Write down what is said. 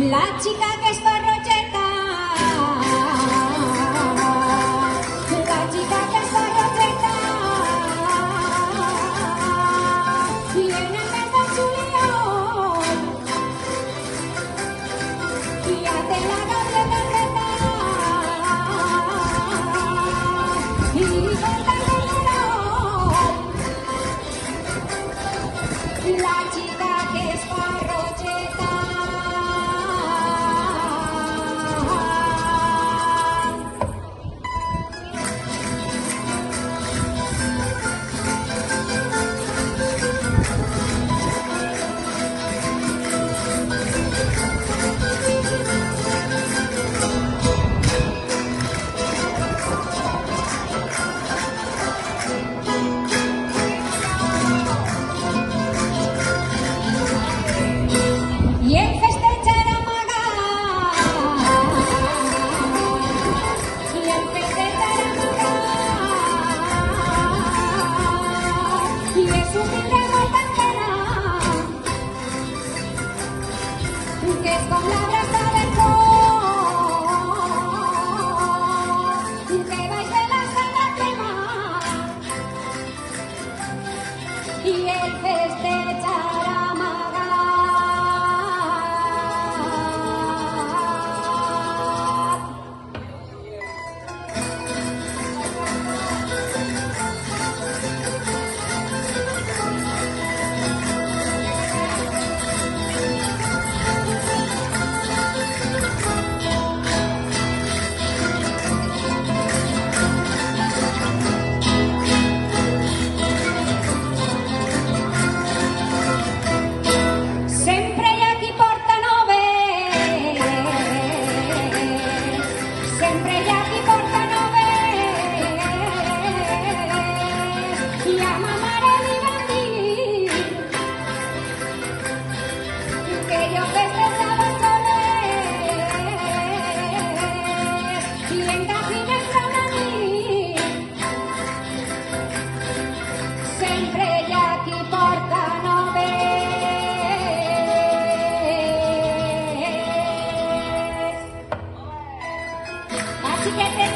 La chica que es parrocheta, la chica que es parrocheta, y en el mes de julio, y hace la gaviota reta, y corta el color, la chica que es parrocheta. Y el festejar amagar, y el festejar amagar, y es humilde molta entera, que es con la brasa del foc, que vais de la santa crema, y el festejar amagar. Sempre hi ha qui porta noves, sempre hi ha qui porta noves, i a ma mare li van dir que jo festejava soles, i en la finestra una nit, sempre hi ha qui porta noves. Así que te